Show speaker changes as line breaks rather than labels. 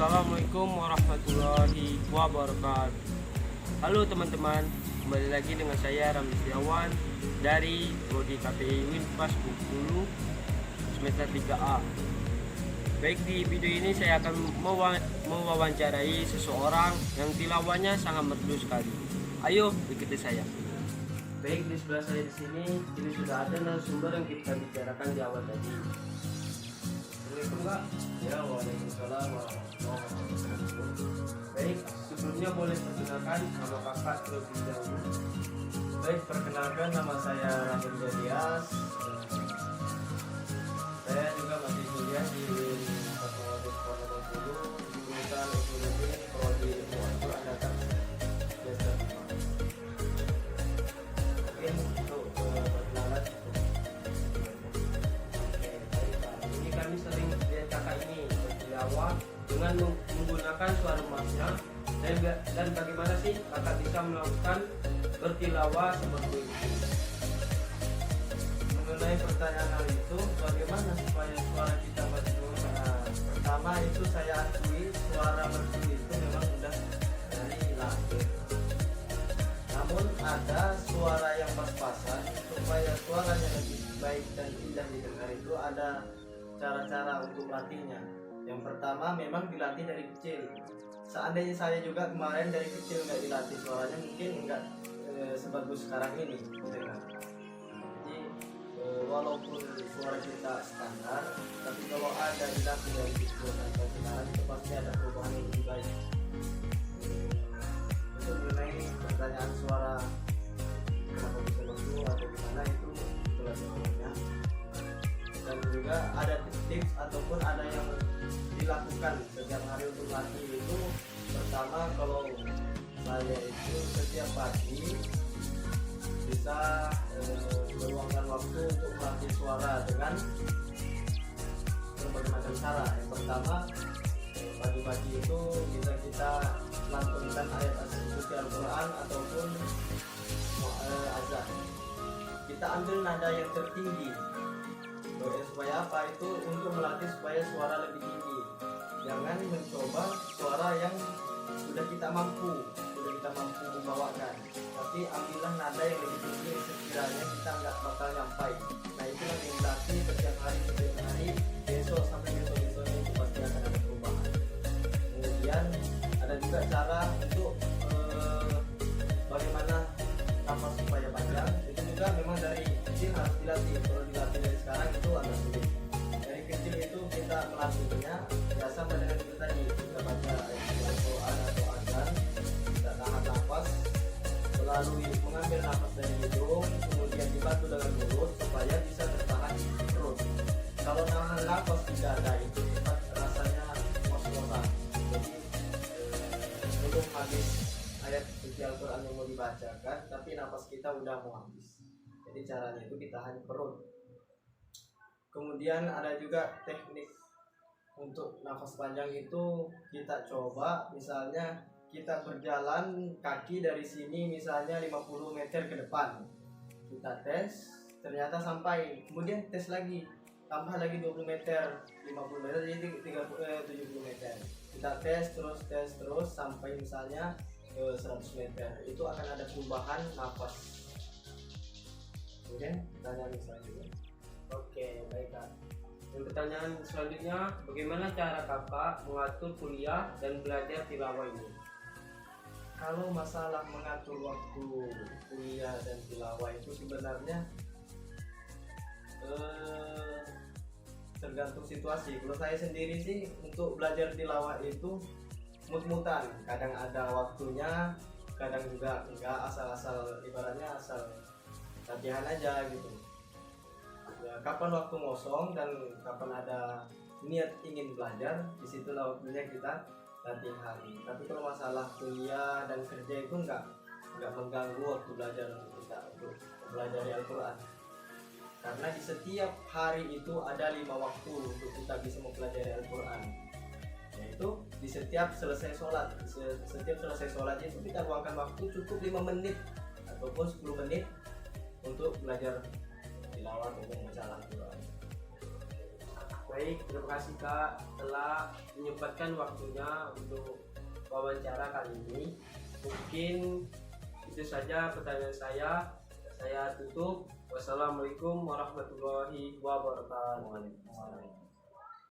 Assalamualaikum warahmatullahi wabarakatuh. Halo teman-teman, kembali lagi dengan saya Ramli Setiawan dari Prodi KPI Unpas Bengkulu semester 3A. Baik, di video ini saya akan mewawancarai seseorang yang tilawahnya sangat merdu sekali. Ayo ikuti saya. Baik, di sebelah saya di sini ini sudah ada narasumber yang kita bicarakan di awal tadi. Assalamualaikum Kak. Ya, waalaikumsalam warahmatullahi wabarakatuh. Baik, sebelumnya boleh perkenalkan nama kakak terlebih dahulu.
Baik, perkenalkan nama saya Rahim Jadias. Saya juga masih kuliah di Fakultas Bengkulu di jurusan Ekonomi Prodi Ilmu Al-Quran Data semester 5. Mungkin untuk perkenalan
Ini kami sering lihat kakak ini bertilawah dengan menggunakan suara emasnya, dan bagaimana sih kakak bisa melakukan bertilawah seperti itu?
mengenai pertanyaan hal itu, bagaimana supaya suara kita merdu? Pertama itu saya akui suara merdu itu memang sudah dari lahir. Namun ada suara yang pas-pasan supaya suaranya lebih baik dan indah didengar. Itu ada cara-cara untuk melatihnya. Yang pertama memang dilatih dari kecil. Seandainya saya juga kemarin dari kecil nggak dilatih suaranya, mungkin nggak sebagus sekarang ini didengar. Jadi walaupun suara kita standar, tapi kalau ada dilatih dari kecil sampai sekarang itu pasti ada perubahan yang lebih baik. Untuk mengenai pertanyaan suara kenapa bisa merdu atau gimana, itu itulah jawabannya. Dan juga ada tips ataupun ada yang dilakukan setiap hari untuk latih itu. Pertama, kalau saya itu setiap pagi bisa meluangkan waktu untuk melatih suara dengan berbagai macam cara. Yang pertama, pagi-pagi itu bisa kita lantunkan ayat suci Al-Quran ataupun azan. Kita ambil nada yang tertinggi. Supaya apa? Itu untuk melatih supaya suara lebih tinggi. Jangan mencoba suara yang sudah kita mampu membawakan, tapi ambillah nada yang lebih tinggi sekiranya kita nggak bakal nyampai. Nah, itulah yang dilatih setiap hari, besok sampai besok-besoknya itu pasti akan ada perubahan. Kemudian ada juga cara untuk bagaimana nafas supaya panjang. Itu juga memang dari kecil harus dilatih. Kalau dilatih dari sekarang itu agak sulit. Dari kecil itu kita melatihnya biasa dengan kita tadi, kita baca Al-Quran atau azan, kita tahan nafas melalui mengambil nafas dari hidung, kemudian dibantu dengan mulut supaya bisa tertahan perut. Kalau nahan nafas di dada itu cepat rasanya ngos-ngosan. Jadi belum habis ayat suci Al-Quran yang mau dibacakan, tapi nafas kita udah mau habis. Jadi caranya itu ditahan perut. Kemudian ada juga teknik untuk nafas panjang itu. Kita coba misalnya kita berjalan kaki dari sini misalnya 50 meter ke depan. Kita tes, ternyata sampai. Kemudian tes lagi, tambah lagi 20 meter, 50 meter jadi 70 meter. Kita tes terus sampai misalnya 100 meter. Itu akan ada perubahan nafas. Kemudian pertanyaan selanjutnya.
Oke, baik Kak. Yang pertanyaan selanjutnya, bagaimana cara kakak mengatur kuliah dan belajar tilawah ini?
Kalau masalah mengatur waktu kuliah dan tilawah itu sebenarnya tergantung situasi. Kalau saya sendiri sih untuk belajar tilawah itu mut-mutan. Kadang ada waktunya, kadang juga enggak, asal-asal ibaratnya asal latihan aja gitu. Ya, kapan waktu kosong dan kapan ada niat ingin belajar, disitulah waktunya kita latihan. Tapi kalau masalah kuliah dan kerja itu enggak mengganggu waktu belajar kita untuk belajar Al-Quran. Karena di setiap hari itu ada 5 waktu untuk kita bisa mempelajari Al-Quran. Yaitu di setiap selesai sholat. Setiap selesai sholat itu kita luangkan waktu cukup 5 menit ataupun 10 menit untuk belajar tilawah untuk membaca Al-Quran.
Baik, terima kasih Kak telah menyempatkan waktunya untuk wawancara kali ini. Mungkin itu saja pertanyaan saya. Saya tutup. Wassalamualaikum warahmatullahi wabarakatuh.
Waalaikumsalam.